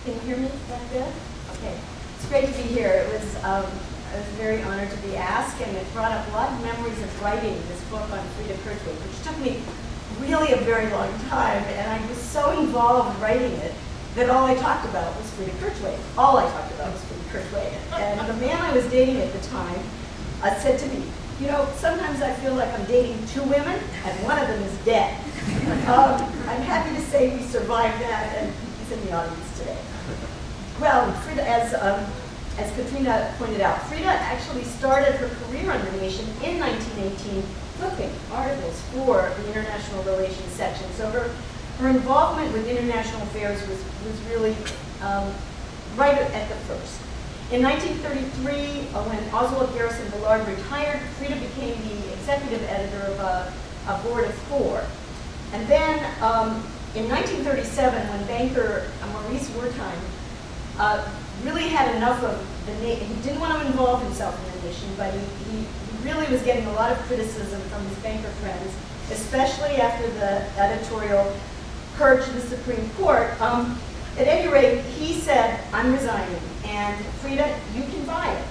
Can you hear me? Is that good? Okay. It's great to be here. I was very honored to be asked, and it brought up a lot of memories of writing this book on Freda Kirchwey, which took me really a very long time, and I was so involved writing it that all I talked about was Freda Kirchwey. All I talked about was Freda Kirchwey. And the man I was dating at the time said to me, you know, sometimes I feel like I'm dating two women, and one of them is dead. I'm happy to say we survived that, and he's in the audience today. Well, Freda, as Katrina pointed out, Freda actually started her career on The Nation in 1918, flipping articles for the International Relations section. So her involvement with international affairs was really right at the first. In 1933, when Oswald Garrison Villard retired, Freda became the executive editor of a board of 4. And then in 1937, when banker Maurice Wertheim really had enough of the Nation, he didn't want to involve himself in the Nation, but he really was getting a lot of criticism from his banker friends, especially after the editorial purged the Supreme Court. At any rate, he said, I'm resigning, and Freda, you can buy it.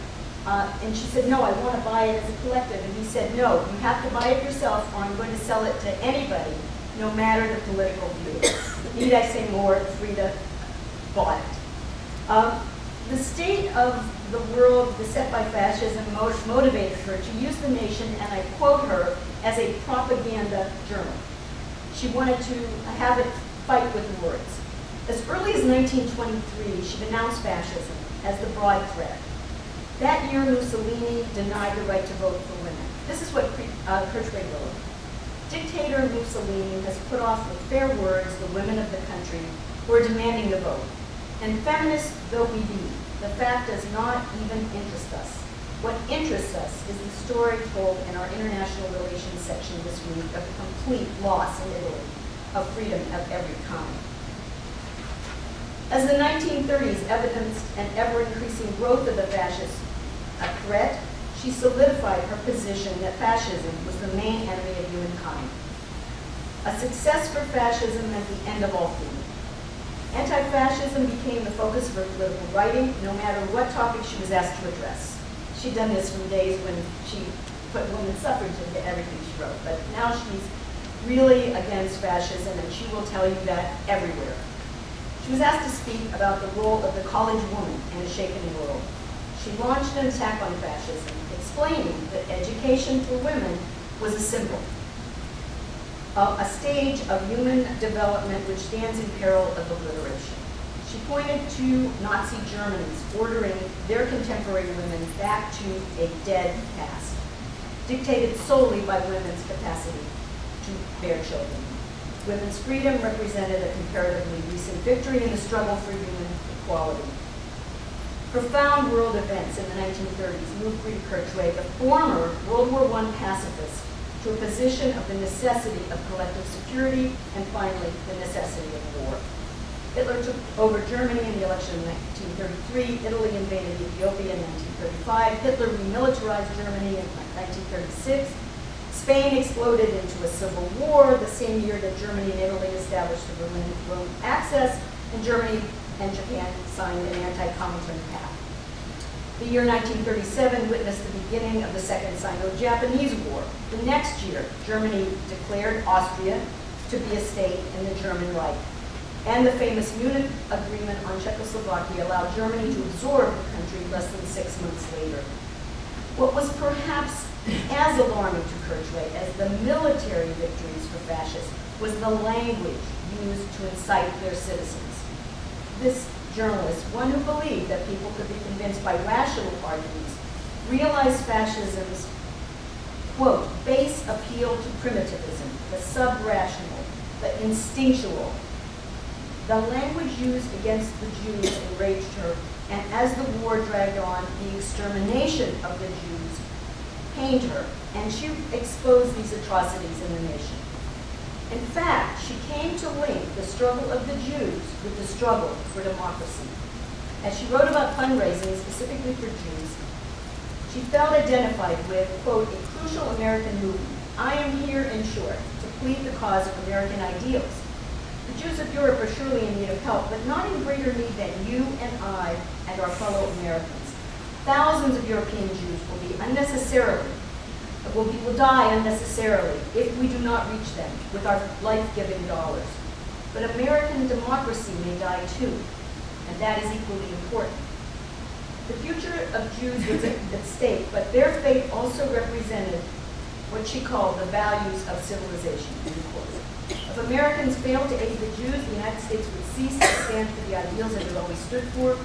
And she said, no, I want to buy it as a collective. And he said, no, you have to buy it yourself, or I'm going to sell it to anybody, no matter the political view. Need I say more? Freda bought it. The state of the world beset by fascism motivated her to use The Nation, and I quote her, as a propaganda journal. She wanted to have it fight with words. As early as 1923, she denounced fascism as the broad threat. That year, Mussolini denied the right to vote for women. This is what Kirchwey wrote. Dictator Mussolini has put off with fair words the women of the country who are demanding the vote. And feminist though we be, the fact does not even interest us. What interests us is the story told in our international relations section this week of the complete loss in Italy of freedom of every kind. As the 1930s evidenced an ever-increasing growth of the fascist threat, she solidified her position that fascism was the main enemy of humankind. A success for fascism meant the end of all freedom. Anti-fascism became the focus of her political writing, no matter what topic she was asked to address. She'd done this from days when she put women's suffrage into everything she wrote, but now she's really against fascism, and she will tell you that everywhere. She was asked to speak about the role of the college woman in a shaken world. She launched an attack on fascism, explaining that education for women was a symbol, a stage of human development which stands in peril of obliteration. She pointed to Nazi Germany's ordering their contemporary women back to a dead past, dictated solely by women's capacity to bear children. Women's freedom represented a comparatively recent victory in the struggle for human equality. Profound world events in the 1930s moved Freda Kirchwey, the former World War I pacifist, to a position of the necessity of collective security and finally the necessity of war. Hitler took over Germany in the election in 1933, Italy invaded Ethiopia in 1935, Hitler remilitarized Germany in 1936, Spain exploded into a civil war the same year that Germany and Italy established the Berlin Axis, and Germany and Japan signed an anti-Comintern pact. The year 1937 witnessed the beginning of the Second Sino-Japanese War. The next year, Germany declared Austria to be a state in the German Reich. And the famous Munich Agreement on Czechoslovakia allowed Germany to absorb the country less than 6 months later. What was perhaps as alarming to Kirchwey as the military victories for fascists was the language used to incite their citizens. This journalist, one who believed that people could be convinced by rational arguments, realized fascism's, quote, base appeal to primitivism, the sub-rational, the instinctual. The language used against the Jews enraged her, and as the war dragged on, the extermination of the Jews pained her, and she exposed these atrocities in the Nation. In fact, she came to link the struggle of the Jews with the struggle for democracy. As she wrote about fundraising specifically for Jews, she felt identified with, quote, a crucial American movement. I am here, in short, to plead the cause of American ideals. The Jews of Europe are surely in need of help, but not in greater need than you and I and our fellow Americans. Thousands of European Jews will die unnecessarily if we do not reach them with our life-giving dollars. But American democracy may die too, and that is equally important. The future of Jews was at stake, but their fate also represented what she called the values of civilization. If Americans failed to aid the Jews, the United States would cease to stand for the ideals it had always stood for.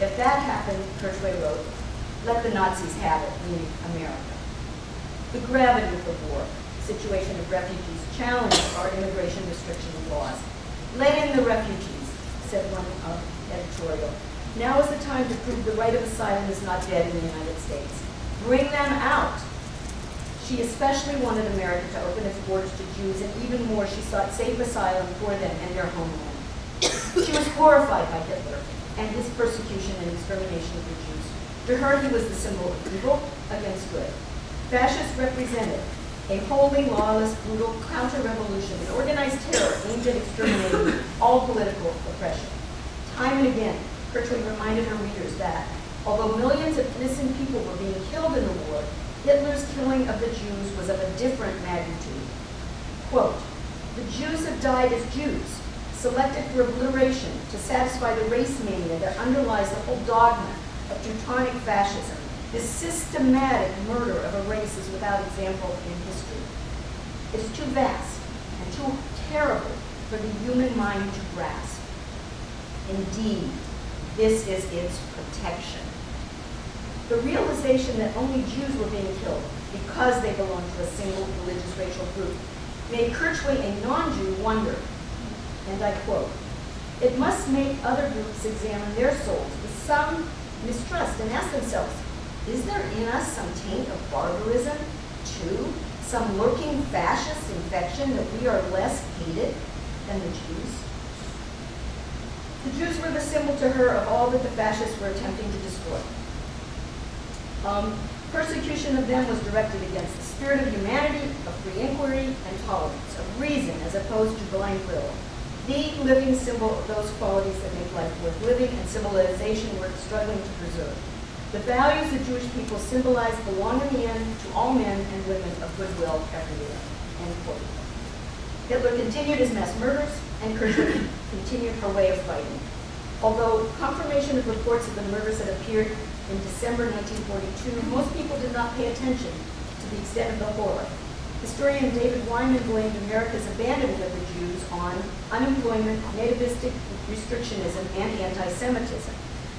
If that happened, Kirchwey wrote, let the Nazis have it, meaning America. The gravity of the war, situation of refugees, challenged our immigration restriction laws. Let in the refugees, said one editorial. Now is the time to prove the right of asylum is not dead in the United States. Bring them out. She especially wanted America to open its borders to Jews, and even more, she sought safe asylum for them and their homeland. She was horrified by Hitler and his persecution and extermination of the Jews. To her, he was the symbol of evil against good. Fascists represented a wholly lawless, brutal counter-revolution, an organized terror aimed at exterminating all political oppression. Time and again, Kirchwey reminded her readers that, although millions of innocent people were being killed in the war, Hitler's killing of the Jews was of a different magnitude. Quote, the Jews have died as Jews, selected for obliteration to satisfy the race mania that underlies the whole dogma of Teutonic fascism. This systematic murder of a race is without example in history. It is too vast and too terrible for the human mind to grasp. Indeed, this is its protection. The realization that only Jews were being killed because they belonged to a single religious racial group made Kirchwey, a non-Jew, wonder, and I quote, it must make other groups examine their souls with some mistrust and ask themselves, is there in us some taint of barbarism, too? Some lurking fascist infection that we are less hated than the Jews? The Jews were the symbol to her of all that the fascists were attempting to destroy. Persecution of them was directed against the spirit of humanity, of free inquiry, and tolerance, of reason as opposed to blind will. The living symbol of those qualities that make life worth living and civilization worth struggling to preserve. The values the Jewish people symbolize belong in the end to all men and women of goodwill everywhere. End quote. Hitler continued his mass murders, and Kirchwey continued her way of fighting. Although confirmation of reports of the murders had appeared in December 1942, most people did not pay attention to the extent of the horror. Historian David Wyman blamed America's abandonment of the Jews on unemployment, nativistic restrictionism, and anti-Semitism.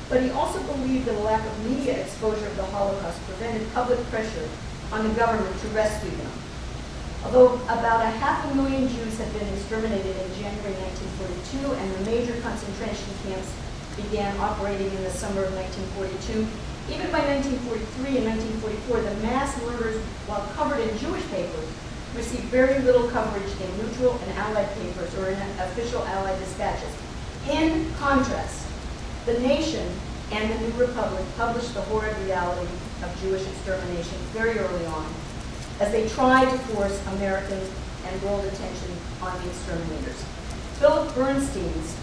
But he also believed that a lack of media exposure of the Holocaust prevented public pressure on the government to rescue them. Although about 500,000 Jews had been exterminated in January 1942, and the major concentration camps began operating in the summer of 1942, even by 1943 and 1944, the mass murders, while covered in Jewish papers, received very little coverage in neutral and allied papers or in official allied dispatches. In contrast, The Nation and the New Republic published the horrid reality of Jewish extermination very early on, as they tried to force American and world attention on the exterminators. Philip Bernstein's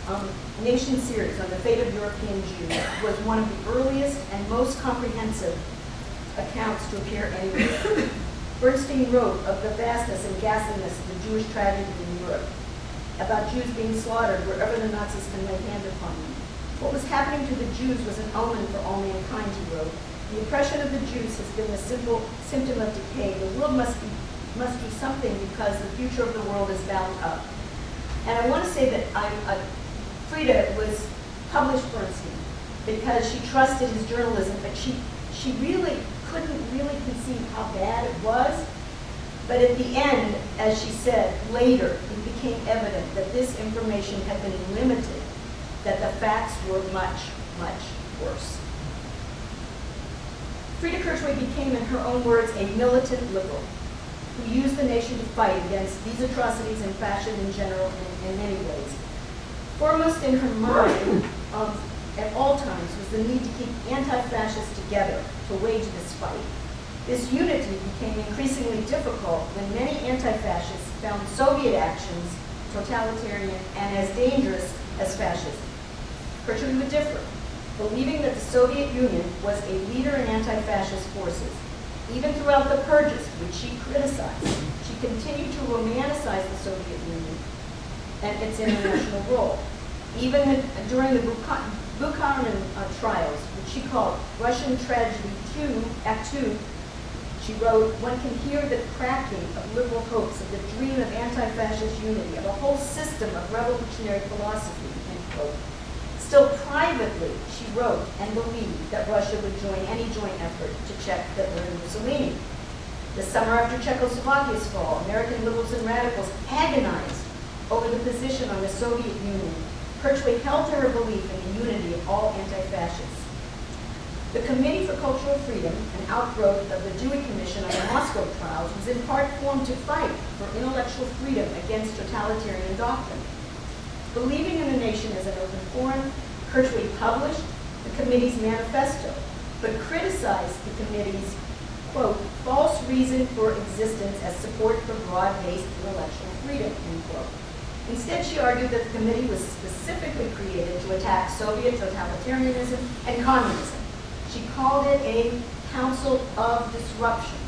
Nation series on the fate of European Jews was one of the earliest and most comprehensive accounts to appear anywhere. Bernstein wrote of the vastness and ghastliness of the Jewish tragedy in Europe, about Jews being slaughtered wherever the Nazis can lay hand upon them. What was happening to the Jews was an omen for all mankind, he wrote. The oppression of the Jews has been a simple symptom of decay. The world must do something because the future of the world is bound up. And I want to say that Freda was published Bernstein because she trusted his journalism, but she really couldn't really conceive how bad it was. But at the end, as she said, later, it became evident that this information had been limited, that the facts were much, much worse. Freda Kirchwey became, in her own words, a militant liberal who used the nation to fight against these atrocities and fashion in general in many ways. Foremost in her mind at all times was the need to keep anti-fascists together to wage this fight. This unity became increasingly difficult when many anti-fascists found Soviet actions totalitarian, and as dangerous as fascism. Kirchwey would differ, believing that the Soviet Union was a leader in anti-fascist forces. Even throughout the purges, which she criticized, she continued to romanticize the Soviet Union and its international role. Even during the Bukharin trials, which she called Russian Tragedy 2, Act 2, she wrote, "One can hear the cracking of liberal hopes, of the dream of anti-fascist unity, of a whole system of revolutionary philosophy," end quote. Still privately, she wrote and believed that Russia would join any joint effort to check Hitler and Mussolini. The summer after Czechoslovakia's fall, American liberals and radicals agonized over the position on the Soviet Union. Kirchwey held to her belief in the unity of all anti-fascists. The Committee for Cultural Freedom, an outgrowth of the Dewey Commission on the Moscow trials, was in part formed to fight for intellectual freedom against totalitarian doctrine. Believing in the nation as an open forum, Kirchwey published the committee's manifesto, but criticized the committee's, quote, false reason for existence as support for broad-based intellectual freedom, end quote. Instead, she argued that the committee was specifically created to attack Soviet totalitarianism and communism. She called it a council of disruption,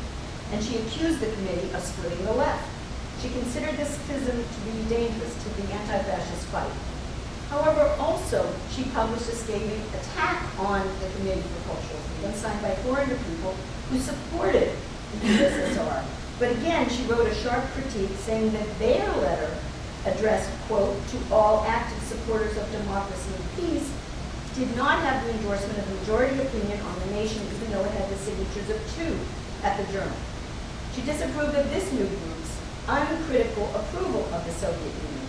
and she accused the committee of splitting the left. She considered this schism to be dangerous to the anti-fascist fight. However, also, she published a scathing attack on the Committee for Cultural Freedom, signed by 400 people who supported the USSR. But again, she wrote a sharp critique saying that their letter addressed, quote, to all active supporters of democracy and peace, did not have the endorsement of majority opinion on the nation, even though it had the signatures of 2 at the journal. She disapproved of this new group's uncritical approval of the Soviet Union.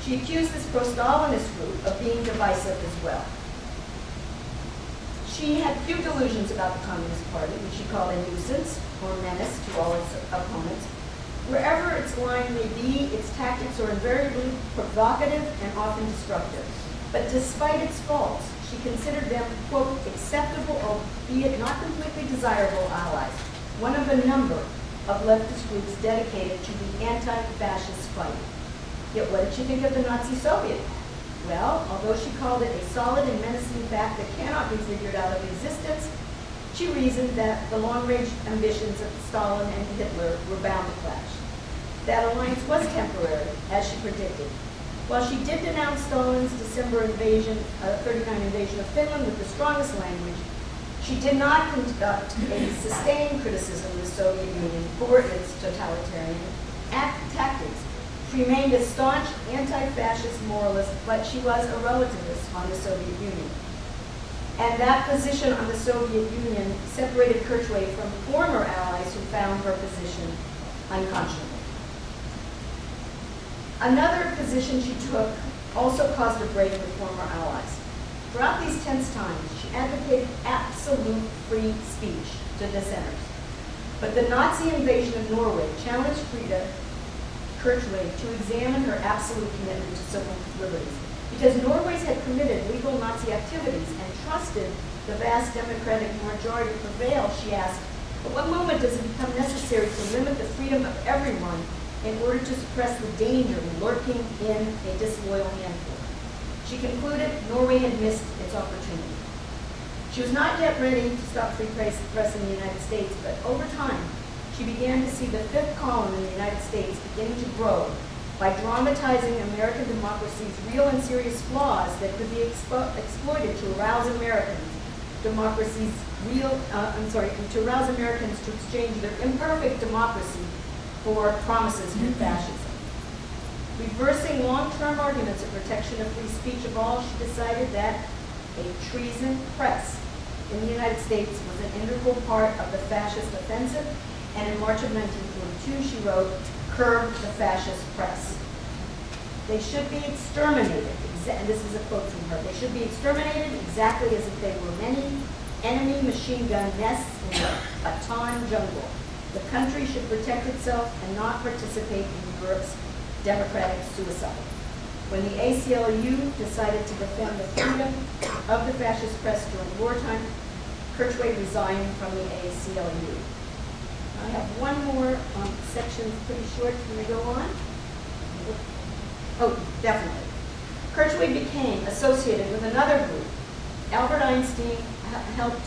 She accused this pro-Stalinist group of being divisive as well. She had few delusions about the Communist Party, which she called a nuisance or menace to all its opponents. Wherever its line may be, its tactics are invariably provocative and often destructive. But despite its faults, she considered them, quote, acceptable, albeit not completely desirable allies, one of a number of leftist groups dedicated to the anti-fascist fight. Yet what did she think of the Nazi Soviet? Well, although she called it a solid and menacing fact that cannot be figured out of existence, she reasoned that the long-range ambitions of Stalin and Hitler were bound to clash. That alliance was temporary, as she predicted. While she did denounce Stalin's December 39 invasion of Finland with the strongest language, she did not conduct a sustained criticism of the Soviet Union for its totalitarian tactics. She remained a staunch anti-fascist moralist, but she was a relativist on the Soviet Union. And that position on the Soviet Union separated Kirchwey from former allies who found her position unconscionable. Another position she took also caused a break with former allies. Throughout these tense times, she advocated absolute free speech to dissenters. But the Nazi invasion of Norway challenged Freda Kirchwey to examine her absolute commitment to civil liberties. Because Norway's had committed legal Nazi activities and trusted the vast democratic majority to prevail, she asked, at what moment does it become necessary to limit the freedom of everyone in order to suppress the danger lurking in a disloyal handful? She concluded Norway had missed its opportunity. She was not yet ready to stop free press in the United States, but over time, she began to see the fifth column in the United States beginning to grow by dramatizing American democracy's real and serious flaws that could be exploited to arouse Americans. To arouse Americans to exchange their imperfect democracy for promises from fascism. Reversing long-term arguments of protection of free speech of all, she decided that a treason press in the United States was an integral part of the fascist offensive, and in March of 1942 she wrote, "Curb the fascist press. They should be exterminated," and this is a quote from her, "they should be exterminated exactly as if they were many enemy machine gun nests in the Baton jungle. The country should protect itself and not participate in Europe's democratic suicide." When the ACLU decided to defend the freedom of the fascist press during wartime, Kirchwey resigned from the ACLU. I have one more section, pretty short. Can I go on? Oh, definitely. Kirchwey became associated with another group Albert Einstein helped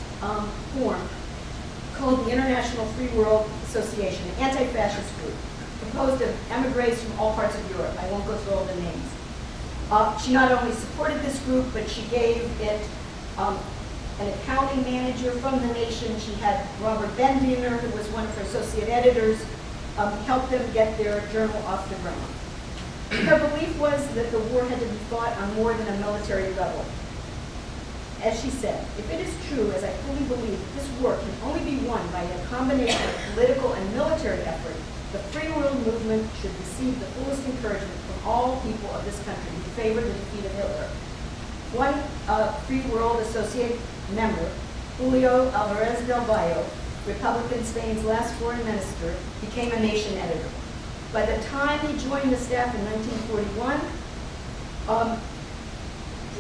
form, called the International Free World Association, an anti-fascist group, composed of emigres from all parts of Europe. I won't go through all the names. She not only supported this group, but she gave it an accounting manager from the nation. She had Robert Bendiner, who was one of her associate editors, help them get their journal off the ground. Her belief was that the war had to be fought on more than a military level. As she said, if it is true, as I fully believe, that this war can only be won by a combination of political and military effort, the free world movement should receive the fullest encouragement from all people of this country who favor the defeat of Hitler. One Free World Associate member, Julio Alvarez del Valle, Republican Spain's last foreign minister, became a nation editor. By the time he joined the staff in 1941,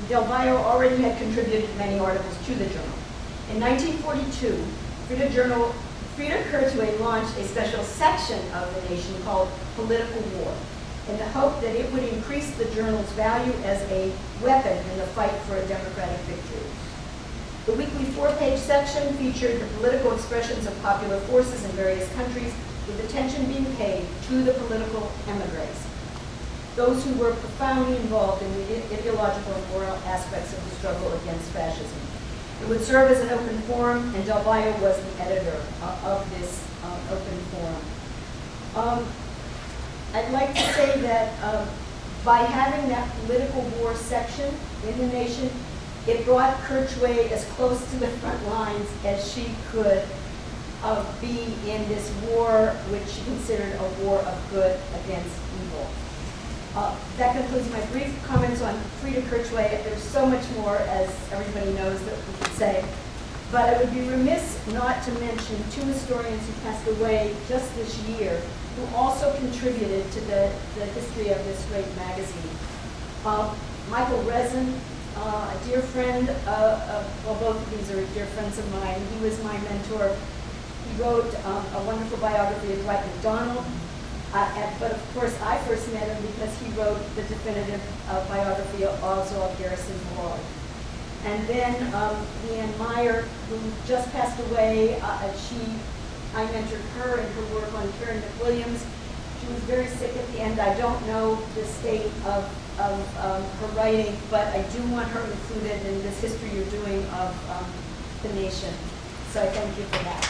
Del Valle already had contributed many articles to the journal. In 1942, Freda Kirchwey launched a special section of the Nation called Political War, in the hope that it would increase the journal's value as a weapon in the fight for a democratic victory. The weekly 4-page section featured the political expressions of popular forces in various countries, with attention being paid to the political emigres, those who were profoundly involved in the ideological and moral aspects of the struggle against fascism. It would serve as an open forum, and Del Valle was the editor of this open forum. I'd like to say that by having that political war section in the Nation, it brought Kirchwey as close to the front lines as she could be in this war, which she considered a war of good against evil. That concludes my brief comments on Freda Kirchwey. There's so much more, as everybody knows, that we could say. But I would be remiss not to mention two historians who passed away just this year, who also contributed to the history of this great magazine. Michael Rezin, a dear friend, well, both of these are dear friends of mine. He was my mentor. He wrote a wonderful biography of Dwight MacDonald. But of course, I first met him because he wrote the definitive biography of Oswald Garrison Millard. And then Leanne Meyer, who just passed away, I mentored her in her work on Karen McWilliams. She was very sick at the end. I don't know the state of her writing, but I do want her included in this history you're doing of the Nation. So I thank you for that.